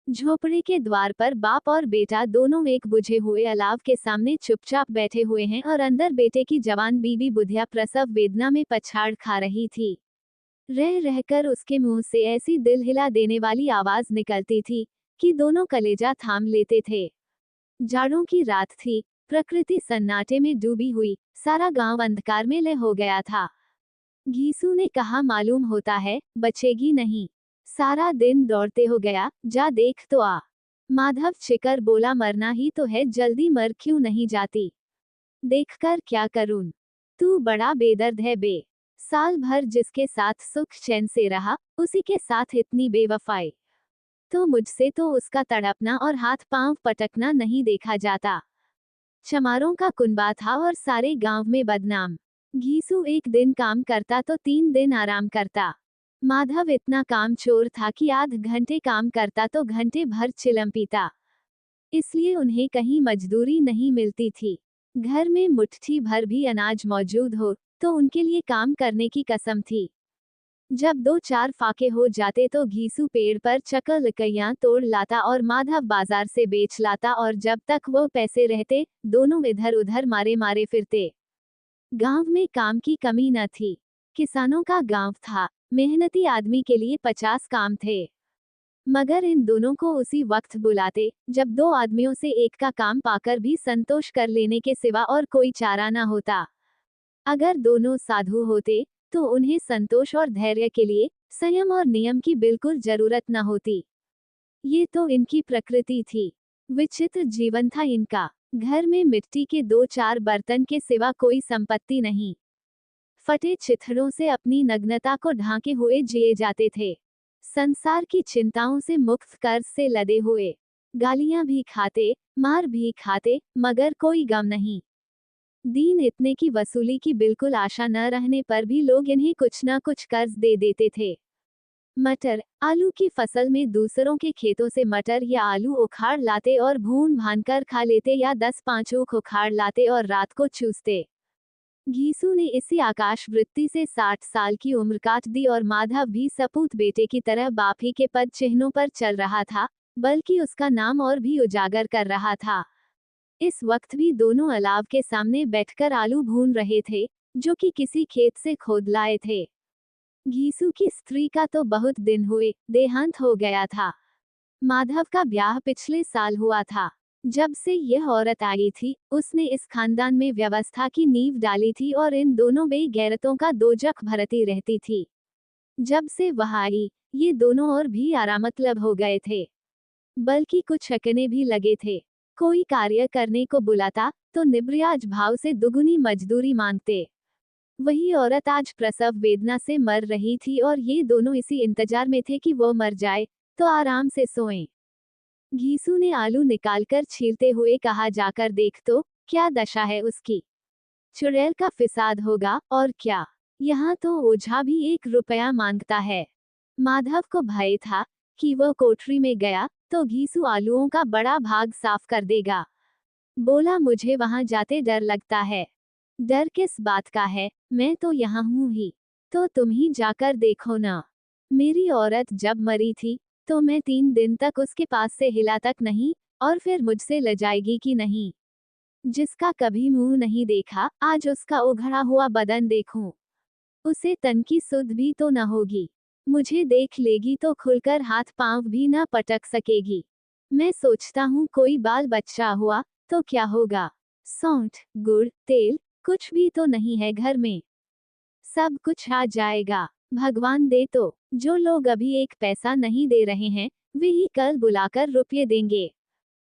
झोपड़ी के द्वार पर बाप और बेटा दोनों एक बुझे हुए अलाव के सामने चुपचाप बैठे हुए हैं और अंदर बेटे की जवान बीवी बुधिया प्रसव वेदना में पछाड़ खा रही थी। रह रहकर उसके मुंह से ऐसी दिल हिला देने वाली आवाज निकलती थी कि दोनों कलेजा थाम लेते थे। जाड़ों की रात थी, प्रकृति सन्नाटे में डूबी हुई, सारा गांव अंधकार में लय हो गया था। घीसू ने कहा, मालूम होता है बचेगी नहीं। सारा दिन दौड़ते हो गया, जा देख तो आ। माधव चिकर बोला, मरना ही तो है, जल्दी मर क्यों नहीं जाती। देखकर क्या करूं, तू बड़ा बेदर्द है बे। साल भर जिसके साथ सुख चैन से रहा, उसी के साथ इतनी बेवफाई। तो मुझसे तो उसका तड़पना और हाथ पांव पटकना नहीं देखा जाता। चमारों का कुनबा था और सारे गांव में बदनाम। घीसू एक दिन काम करता तो 3 दिन आराम करता। माधव इतना काम चोर था कि आध घंटे काम करता तो घंटे भर चिलम पीता। इसलिए उन्हें कहीं मजदूरी नहीं मिलती थी। घर में मुट्ठी भर भी अनाज मौजूद हो तो उनके लिए काम करने की कसम थी। जब 2-4 फाके हो जाते तो घीसू पेड़ पर चकल लकड़ियां तोड़ लाता और माधव बाजार से बेच लाता, और जब तक वो पैसे रहते दोनों इधर उधर मारे मारे फिरते। गांव में काम की कमी न थी। किसानों का गांव था, मेहनती आदमी के लिए 50 काम थे। मगर इन दोनों को उसी वक्त बुलाते जब 2 आदमियों से एक का काम पाकर भी संतोष कर लेने के सिवा और कोई चारा न होता। अगर दोनों साधु होते तो उन्हें संतोष और धैर्य के लिए संयम और नियम की बिल्कुल जरूरत न होती। ये तो इनकी प्रकृति थी। विचित्र जीवन था इनका। घर में मिट्टी के 2-4 बर्तन के सिवा कोई संपत्ति नहीं। फटे चिथड़ों से अपनी नग्नता को ढांके हुए जिए जाते थे। संसार की चिंताओं से मुक्त, कर्ज से लदे हुए। गालियां भी खाते, मार भी खाते, मगर कोई गम नहीं। दीन इतने की वसूली की बिल्कुल आशा न रहने पर भी लोग इन्हें कुछ न कुछ कर्ज दे देते थे। मटर, आलू की फसल में दूसरों के खेतों से मटर या आलू उखाड़ लाते और भून भानकर खा लेते, या 10-5 ऊख उखाड़ लाते और रात को चूसते। घीसू ने इसी आकाश वृत्ति से 60 साल की उम्र काट दी और माधव भी सपूत बेटे की तरह बाप ही के पद चिन्हों पर चल रहा था, बल्कि उसका नाम और भी उजागर कर रहा था। इस वक्त भी दोनों अलाव के सामने बैठकर आलू भून रहे थे, जो कि किसी खेत से खोद लाए थे। घीसू की स्त्री का तो बहुत दिन हुए देहांत हो गया था। माधव का ब्याह पिछले साल हुआ था। जब से यह औरत आई थी, उसने इस खानदान में व्यवस्था की नींव डाली थी और इन दोनों बेगैरतों का दोजख भरती रहती थी। जब से वह आई, ये दोनों और भी आरामतलब हो गए थे, बल्कि कुछ अकने भी लगे थे। कोई कार्य करने को बुलाता तो निब्रियाज भाव से दुगुनी मजदूरी मांगते। वही औरत आज प्रसव वेदना से मर रही थी और ये दोनों इसी इंतजार में थे कि वो मर जाए तो आराम से सोएं। घीसू ने आलू निकालकर छीलते हुए कहा, जाकर देख तो क्या दशा है उसकी। चुड़ैल का फिसाद होगा और क्या। यहाँ तो ओझा भी 1 रुपया मांगता है। माधव को भय था कि वह कोठरी में गया तो घीसू आलूओं का बड़ा भाग साफ कर देगा। बोला, मुझे वहां जाते डर लगता है। डर किस बात का है, मैं तो यहाँ हूँ ही। तो तुम ही जाकर देखो ना। मेरी औरत जब मरी थी तो मैं 3 दिन तक उसके पास से हिला तक नहीं, और फिर मुझसे लजाएगी कि नहीं। जिसका कभी मुंह नहीं देखा, आज उसका उघड़ा हुआ बदन देखूं। उसे तन की सुध भी तो न होगी। मुझे देख लेगी तो खुलकर हाथ पांव भी न पटक सकेगी। मैं सोचता हूँ कोई बाल बच्चा हुआ तो क्या होगा। सौंठ, गुड़, तेल कुछ भी तो नहीं है घर में। सब कुछ आ जाएगा, भगवान दे तो। जो लोग अभी 1 पैसा नहीं दे रहे हैं, वे ही कल बुलाकर रुपये देंगे।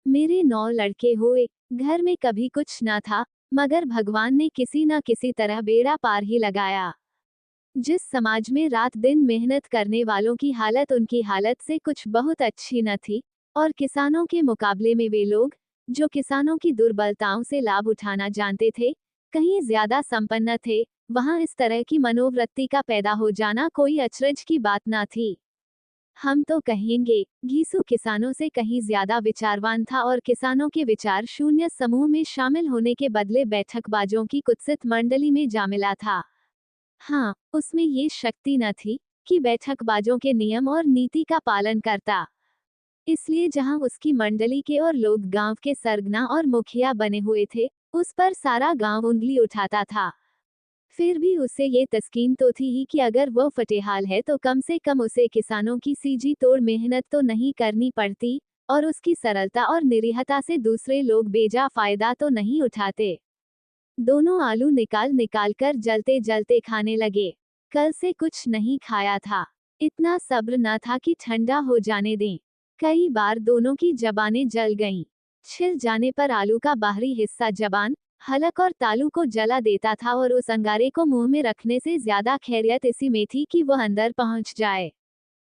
मेरे 9 लड़के हुए, घर में कभी कुछ न था, मगर भगवान ने किसी न किसी तरह बेड़ा पार ही लगाया। जिस समाज में रात दिन मेहनत करने वालों की हालत उनकी हालत से कुछ बहुत अच्छी न थी, और किसानों के मुकाबले में वे लोग, जो किसानों की दुर्बलताओं से लाभ उठाना जानते थे, कहीं ज्यादा संपन्न थे, वहां इस तरह की मनोवृत्ति का पैदा हो जाना कोई अचरज की बात न थी। हम तो कहेंगे, घीसू किसानों से कहीं ज्यादा विचारवान था और किसानों के विचार शून्य समूह में शामिल होने के बदले बैठकबाजों की कुत्सित मंडली में जा मिला था। हाँ, उसमें ये शक्ति न थी कि बैठकबाजों के नियम और नीति का पालन करता। इसलिए जहां उसकी मंडली के और लोग गांव के सरगना और मुखिया बने हुए थे, उस पर सारा गांव उंगली उठाता था। फिर भी उसे ये तस्कीन तो थी ही कि अगर वो फटेहाल है तो कम से कम उसे किसानों की सीजी तोड़ मेहनत तो नहीं करनी पड़ती, और उसकी सरलता और निरीहता से दूसरे लोग बेजा फायदा तो नहीं उठाते। दोनों आलू निकाल निकाल कर जलते जलते खाने लगे। कल से कुछ नहीं खाया था। इतना सब्र न था कि ठंडा हो जाने दें। कई बार दोनों की जबानें जल गईं। छिल जाने पर आलू का बाहरी हिस्सा जबान, हलक और तालू को जला देता था, और उस अंगारे को मुंह में रखने से ज्यादा खैरियत इसी में थी कि वह अंदर पहुंच जाए।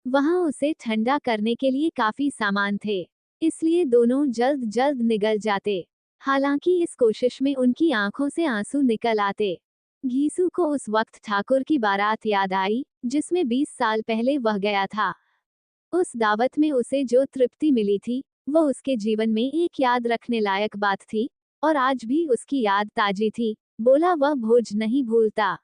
वहां उसे ठंडा करने के लिए काफी सामान थे, इसलिए दोनों जल्द जल्द निगल जाते। हालांकि इस कोशिश में उनकी आंखों से आंसू निकल आते। घीसू को उस वक्त ठाकुर की बारात याद आई, जिसमें 20 साल पहले वह गया था। उस दावत में उसे जो तृप्ति मिली थी, वो उसके जीवन में एक याद रखने लायक बात थी, और आज भी उसकी याद ताजी थी। बोला वह भोज नहीं भूलता।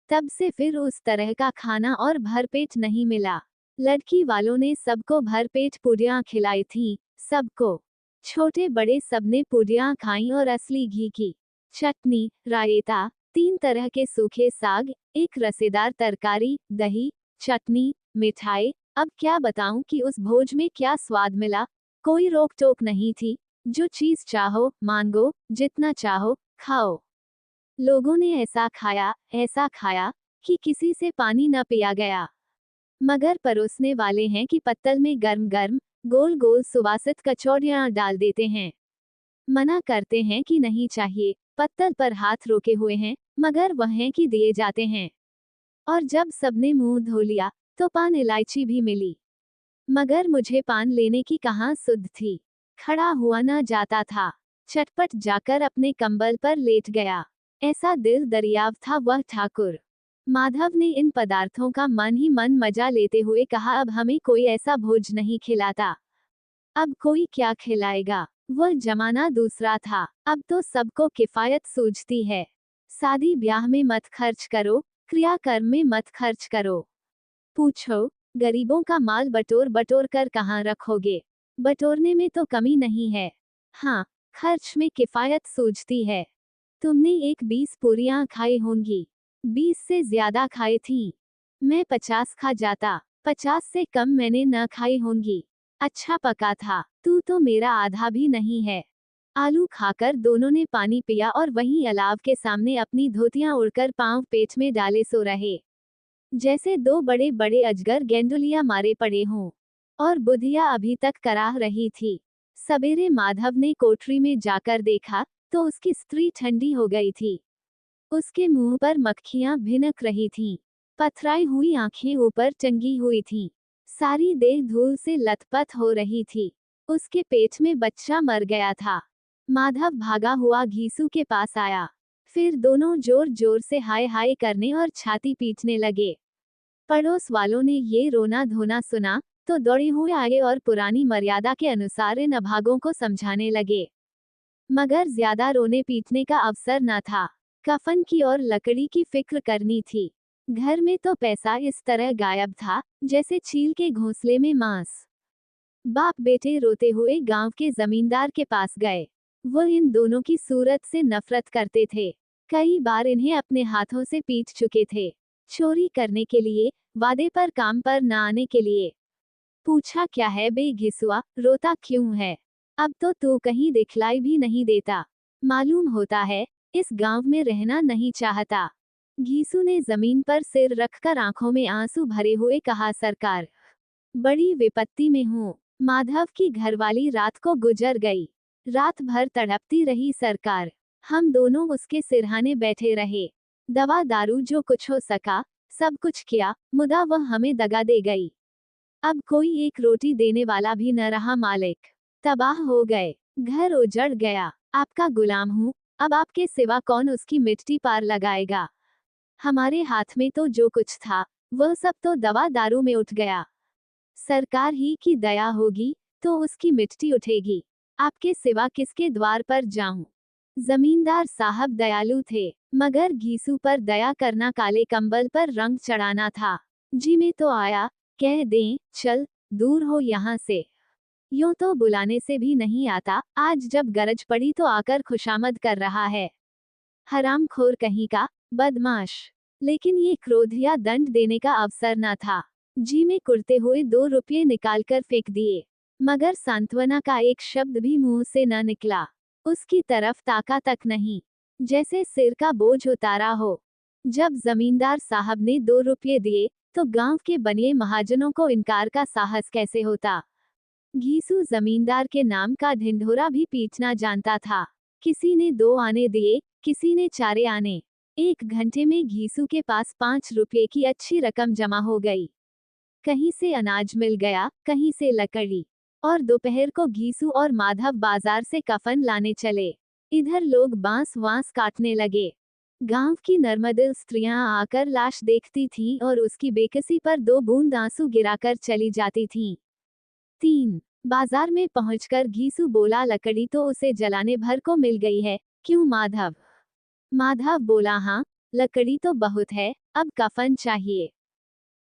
तब से फिर उस तरह का खाना और भरपेट नहीं मिला। लड़की वालों ने सबको भरपेट पूरियां खिलाई थीं, सबको। छोटे बड़े सबने पूरियां खाई, और असली घी की चटनी, रायता, 3 तरह के सूखे साग, एक रसेदार तरकारी, दही, चटनी, मिठाई। अब क्या बताऊं कि उस भोज में क्या स्वाद मिला। कोई रोक टोक नहीं थी। जो चीज चाहो मांगो, जितना चाहो खाओ। लोगों ने ऐसा खाया कि किसी से पानी न पिया गया। मगर परोसने वाले हैं कि पत्तल में गर्म गर्म, गोल गोल सुवासित कचौड़ियां डाल देते हैं। मना करते हैं कि नहीं चाहिए, पत्तल पर हाथ रोके हुए हैं, मगर वह हैं कि दिए जाते हैं। और जब सबने मुंह धो लिया, तो पान इलायची भी मिली। मगर मुझे पान लेने की कहाँ सुध थी। खड़ा हुआ न जाता था। चटपट जाकर अपने कंबल पर लेट गया। ऐसा दिल दरियाव था वह ठाकुर। माधव ने इन पदार्थों का मन ही मन मजा लेते हुए कहा, अब हमें कोई ऐसा भोज नहीं खिलाता। अब कोई क्या खिलाएगा। वह जमाना दूसरा था। अब तो सबको किफायत सूझती है। शादी ब्याह में मत खर्च करो, क्रियाकर्म में मत खर्च करो। पूछो, गरीबों का माल बटोर बटोर कर कहाँ रखोगे। बटोरने में तो कमी नहीं है, हाँ, खर्च में किफायत सूझती है। तुमने एक 20 पूरियां खाई होंगी। 20 से ज्यादा खाई थीं। मैं 50 खा जाता। 50 से कम मैंने न खाई होंगी। अच्छा पका था। तू तो मेरा आधा भी नहीं है। आलू खाकर दोनों ने पानी पिया, और वहीं अलाव के सामने अपनी धोतियां उड़कर पांव पेट में डाले सो रहे, जैसे 2 बड़े बड़े अजगर गेंडुलिया मारे पड़े हों। और बुधिया अभी तक कराह रही थी। सवेरे माधव ने कोठरी में जाकर देखा, तो उसकी स्त्री ठंडी हो गई थी। उसके मुंह पर मक्खियां भिनक रही थीं। पथराई हुई आंखें ऊपर टंगी हुई थीं। सारी देह धूल से लथपथ हो रही थी। उसके पेट में बच्चा मर गया था। माधव भागा हुआ घीसू के पास आया। फिर दोनों जोर जोर से हाय हाय करने और छाती पीटने लगे। पड़ोस वालों ने ये रोना धोना सुना, तो दौड़े हुए आए और पुरानी मर्यादा के अनुसार इन अभागों को समझाने लगे। मगर ज्यादा रोने पीटने का अवसर न था। कफन की और लकड़ी की फिक्र करनी थी। घर में तो पैसा इस तरह गायब था, जैसे चील के घोंसले में मांस। बाप बेटे रोते हुए गांव के जमींदार के पास गए। वो इन दोनों की सूरत से नफरत करते थे। कई बार इन्हें अपने हाथों से पीट चुके थे। चोरी करने के लिए, वादे पर काम पर न आने के लिए। पूछा, क्या है बे घिसुआ, रोता क्यों है। अब तो तू कहीं दिखलाई भी नहीं देता। मालूम होता है, इस गांव में रहना नहीं चाहता। घीसू ने जमीन पर सिर रखकर आंखों में आंसू भरे हुए कहा, सरकार, बड़ी विपत्ति में हूँ। माधव की घरवाली रात को गुजर गई। रात भर तड़पती रही सरकार। हम दोनों उसके सिरहाने बैठे रहे। दवा दारू जो कुछ हो सका, सब कुछ किया, मुदा वह हमें दगा दे गई। अब कोई एक रोटी देने वाला भी न रहा मालिक। तबाह हो गए। घर उजड़ गया। आपका गुलाम हूँ, अब आपके सिवा कौन उसकी मिट्टी पार लगाएगा। हमारे हाथ में तो जो कुछ था, वह सब तो दवा दारू में उठ गया। सरकार ही की दया होगी, तो उसकी मिट्टी उठेगी। आपके सिवा किसके द्वार पर जाऊं। जमींदार साहब दयालु थे, मगर घीसू पर दया करना काले कंबल पर रंग चढ़ाना था। जी में तो आया, कह दें, चल, दूर हो यहाँ से। यूं तो बुलाने से भी नहीं आता, आज जब गरज पड़ी तो आकर खुशामद कर रहा है। हरामखोर कहीं का, बदमाश। लेकिन ये क्रोध या दंड देने का अवसर न था। जी में कुड़ते हुए 2 रुपये निकालकर फेंक दिए, मगर सांत्वना का एक शब्द भी मुंह से न निकला। उसकी तरफ ताका तक नहीं, जैसे सिर का बोझ उतारा हो। जब जमींदार साहब ने 2 रुपये दिए, तो गांव के बनिए महाजनों को इनकार का साहस कैसे होता। घीसू जमींदार के नाम का ढिंढोरा भी पीटना जानता था। किसी ने 2 आने दिए, किसी ने 4 आने। 1 घंटे में घीसू के पास 5 रुपये की अच्छी रकम जमा हो गई। कहीं से अनाज मिल गया, कहीं से लकड़ी। और दोपहर को घीसू और माधव बाजार से कफन लाने चले। इधर लोग बांस वांस काटने लगे। गांव की नर्मदिल स्त्रियां आकर लाश देखती थीं और उसकी बेकसी पर 2 बूंद आंसू गिराकर चली जाती थीं। 3 बाजार में पहुंचकर घीसू बोला, लकड़ी तो उसे जलाने भर को मिल गई है, क्यों माधव? माधव बोला, हाँ, लकड़ी तो बहुत है, अब कफन चाहिए।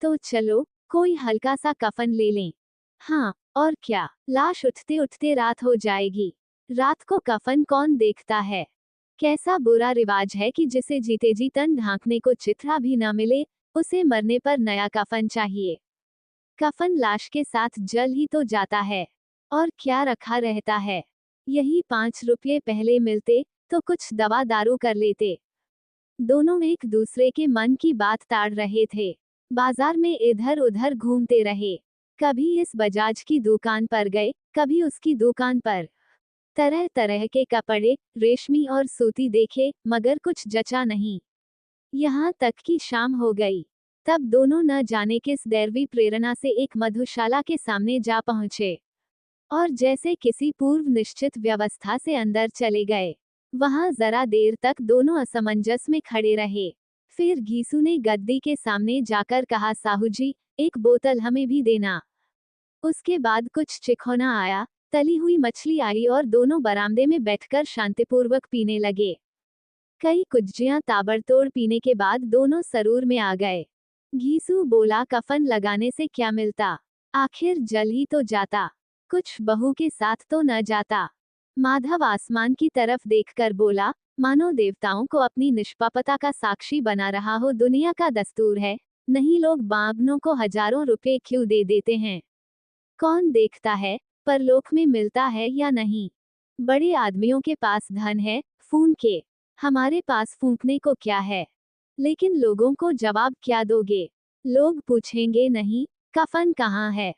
तो चलो, कोई हल्का सा कफन ले लें। हाँ, और क्या, लाश उठते उठते रात हो जाएगी। रात को कफन कौन देखता है? कैसा बुरा रिवाज है कि जिसे जीते जी तन ढांकने को चिथड़ा भी न मिले, उसे मरने पर नया कफन चाहिए। कफन लाश के साथ जल ही तो जाता है, और क्या रखा रहता है। यही 5 रुपये पहले मिलते, तो कुछ दवा दारू कर लेते। दोनों एक दूसरे के मन की बात ताड़ रहे थे। बाजार में इधर उधर घूमते रहे। कभी इस बजाज की दुकान पर गए, कभी उसकी दुकान पर। तरह तरह के कपड़े, रेशमी और सूती देखे, मगर कुछ जचा नहीं। यहाँ तक कि शाम हो गई। तब दोनों न जाने किस दैवी प्रेरणा से एक मधुशाला के सामने जा पहुंचे, और जैसे किसी पूर्व निश्चित व्यवस्था से अंदर चले गए। वहां जरा देर तक दोनों असमंजस में खड़े रहे। फिर घीसू ने गद्दी के सामने जाकर कहा, साहू जी, एक बोतल हमें भी देना। उसके बाद कुछ चिखौना आया, तली हुई मछली आई और दोनों बरामदे में बैठकर शांतिपूर्वक पीने लगे। कई कुज्जियां ताबड़तोड़ पीने के बाद दोनों सरूर में आ गए। घीसू बोला, कफन लगाने से क्या मिलता, आखिर जल ही तो जाता, कुछ बहू के साथ तो न जाता। माधव आसमान की तरफ देखकर बोला, मानो देवताओं को अपनी निष्पापता का साक्षी बना रहा हो। दुनिया का दस्तूर है, नहीं लोग बाबनों को हजारों रुपए क्यों दे देते हैं। कौन देखता है, परलोक में मिलता है या नहीं। बड़े आदमियों के पास धन है, फूंक के। हमारे पास फूंकने को क्या है। लेकिन लोगों को जवाब क्या दोगे? लोग पूछेंगे, नहीं, कफन कहाँ है।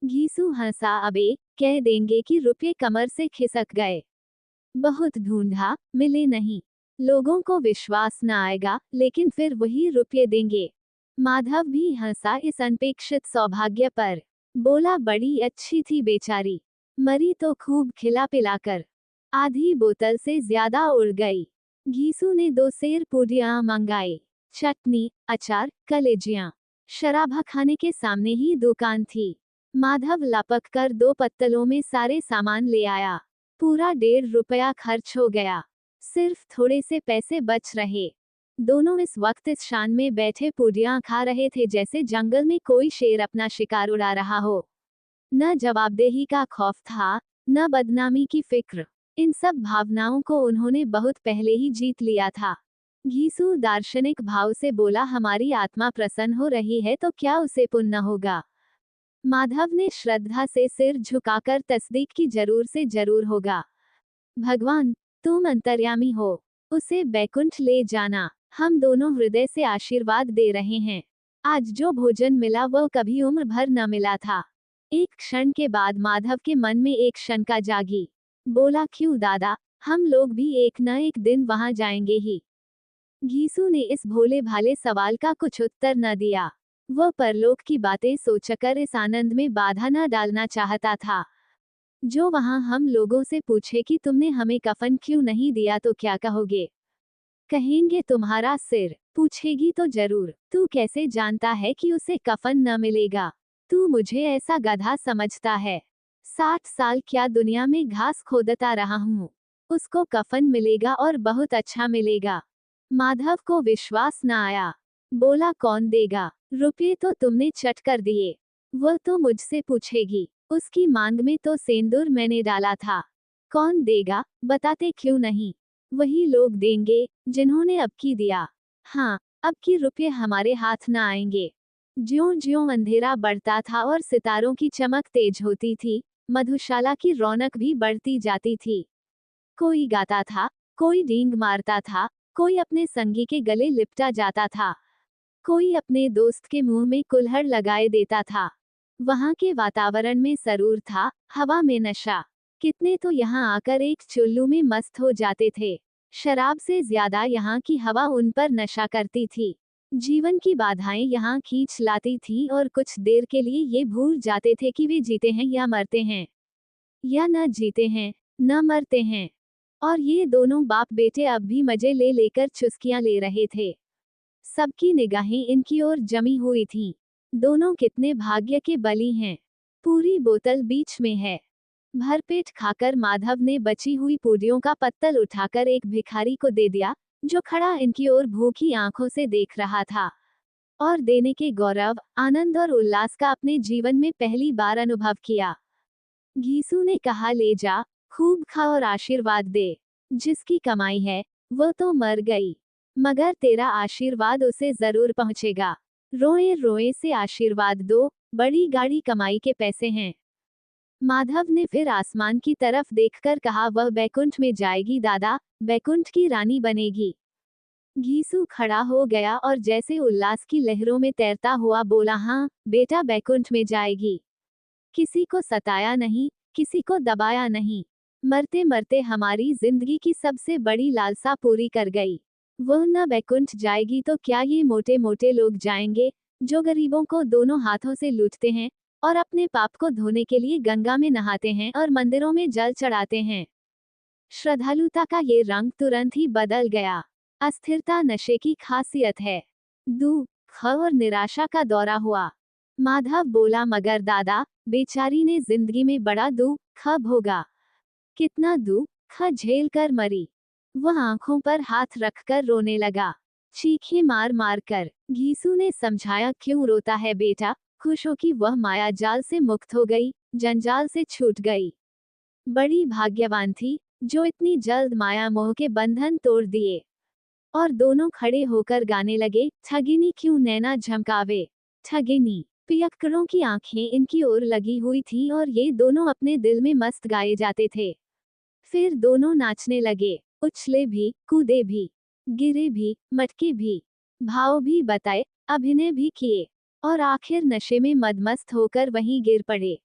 घीसू हंसा, अबे, कह देंगे कि रुपये कमर से खिसक गए। बहुत ढूंढा, मिले नहीं। लोगों को विश्वास न आएगा, लेकिन फिर वही रुपये देंगे। माधव भी हंसा इस अनपेक्षित सौभाग्य पर। बोला, बड़ी अच्छी थी बेचारी, मरी तो खूब खिला पिलाकर। आधी बोतल से ज्यादा उड़ गई। घीसू ने 2 सेर पूड़ियां मंगाई, चटनी, अचार, कलेजियां। शराबा खाने के सामने ही दुकान थी। माधव लपक कर 2 पत्तलों में सारे सामान ले आया। पूरा 1.5 रुपया खर्च हो गया। सिर्फ थोड़े से पैसे बच रहे। दोनों इस वक्त इस शान में बैठे पूड़ियां खा रहे थे जैसे जंगल में कोई शेर अपना शिकार उड़ा रहा हो। न जवाबदेही का खौफ था, न बदनामी की फिक्र। इन सब भावनाओं को उन्होंने बहुत पहले ही जीत लिया था। घीसू दार्शनिक भाव से बोला, हमारी आत्मा प्रसन्न हो रही है तो क्या उसे पुण्य होगा। माधव ने श्रद्धा से सिर झुकाकर तस्दीक की, जरूर से जरूर होगा। भगवान, तुम अंतर्यामी हो, उसे बैकुंठ ले जाना। हम दोनों हृदय से आशीर्वाद दे रहे हैं। आज जो भोजन मिला वह कभी उम्र भर न मिला था। एक क्षण के बाद माधव के मन में एक शंका जागी। बोला, क्यों दादा, हम लोग भी एक न एक दिन वहां जाएंगे ही। घीसू ने इस भोले भाले सवाल का कुछ उत्तर न दिया। वह परलोक की बातें सोचकर इस आनंद में बाधा न डालना चाहता था। जो वहां हम लोगों से पूछे कि तुमने हमें कफन क्यों नहीं दिया तो क्या कहोगे? कहेंगे तुम्हारा सिर। पूछेगी तो जरूर, तू कैसे जानता है कि उसे कफन न मिलेगा? तू मुझे ऐसा गधा समझता है? 60 साल क्या दुनिया में घास खोदता रहा हूँ। उसको कफन मिलेगा और बहुत अच्छा मिलेगा। माधव को विश्वास न आया। बोला, कौन देगा? रुपये तो तुमने चट कर दिए। वह तो मुझसे पूछेगी। उसकी मांग में तो सेंदूर मैंने डाला था। कौन देगा, बताते क्यों नहीं? वही लोग देंगे, जिन्होंने अब की दिया। हाँ, अब की रुपये हमारे हाथ न आएंगे। ज्यों-ज्यों अंधेरा बढ़ता था और सितारों की चमक तेज होती थी, मधुशाला की रौनक भी बढ़ती जाती थी। कोई गाता था, कोई डींग मारता था, कोई अपने संगी के गले लिपटा जाता था, कोई अपने दोस्त के मुंह में कुल्हड़ लगाए देता था। वहां के वातावरण में सरूर था, हवा में नशा। कितने तो यहाँ आकर एक चुल्लू में मस्त हो जाते थे। शराब से ज्यादा यहाँ की हवा उन पर नशा करती थी। जीवन की बाधाएं यहाँ खींच लाती थी और कुछ देर के लिए ये भूल जाते थे कि वे जीते हैं या मरते हैं, या न जीते हैं, न मरते हैं। और ये दोनों बाप बेटे अब भी मजे ले लेकर चुस्कियां ले रहे थे। सबकी निगाहें इनकी ओर जमी हुई थीं। दोनों कितने भाग्य के बली हैं। पूरी बोतल बीच में है। भरपेट खाकर माधव ने बची हुई पूड़ियों का पत्तल उठाकर एक भिखारी को दे दिया, जो खड़ा इनकी ओर भूखी आंखों से देख रहा था। और देने के गौरव, आनंद और उल्लास का अपने जीवन में पहली बार अनुभव किया। घीसू ने कहा, ले जा, खूब खा और आशीर्वाद दे। जिसकी कमाई है, वो तो मर गई, मगर तेरा आशीर्वाद उसे जरूर पहुंचेगा। रोए रोए से आशीर्वाद दो, बड़ी गाड़ी कमाई के पैसे हैं। माधव ने फिर आसमान की तरफ देखकर कहा, वह बैकुंठ में जाएगी दादा, बैकुंठ की रानी बनेगी। घीसू खड़ा हो गया और जैसे उल्लास की लहरों में तैरता हुआ बोला, हाँ बेटा, बैकुंठ में जाएगी। किसी को सताया नहीं, किसी को दबाया नहीं। मरते मरते हमारी जिंदगी की सबसे बड़ी लालसा पूरी कर गई। वह न बैकुंठ जाएगी तो क्या ये मोटे मोटे लोग जाएंगे, जो गरीबों को दोनों हाथों से लूटते हैं और अपने पाप को धोने के लिए गंगा में नहाते हैं और मंदिरों में जल चढ़ाते हैं। श्रद्धालुता का ये रंग तुरंत ही बदल गया। अस्थिरता नशे की खासियत है। दुख और निराशा का दौरा हुआ। माधव बोला, मगर दादा, बेचारी ने जिंदगी में बड़ा दुख भोगा। कितना दुख झेल कर मरी। वह आंखों पर हाथ रखकर रोने लगा, चीखें मार मार कर। घीसू ने समझाया, क्यों रोता है बेटा, खुश हो कि वह माया जाल से मुक्त हो गई, जंजाल से छूट गई। बड़ी भाग्यवान थी, जो इतनी जल्द माया मोह के बंधन तोड़ दिए। और दोनों खड़े होकर गाने लगे, ठगिनी क्यों नैना झमकावे, ठगिनी। पियक्कड़ों की आंखें इनकी ओर लगी हुई थीं और ये दोनों अपने दिल में मस्त गाए जाते थे। फिर दोनों नाचने लगे, उछले भी, कूदे भी, गिरे भी, मटके भी, भाव भी बताए, अभिनय भी किए, और आखिर नशे में मदमस्त होकर वहीं गिर पड़े।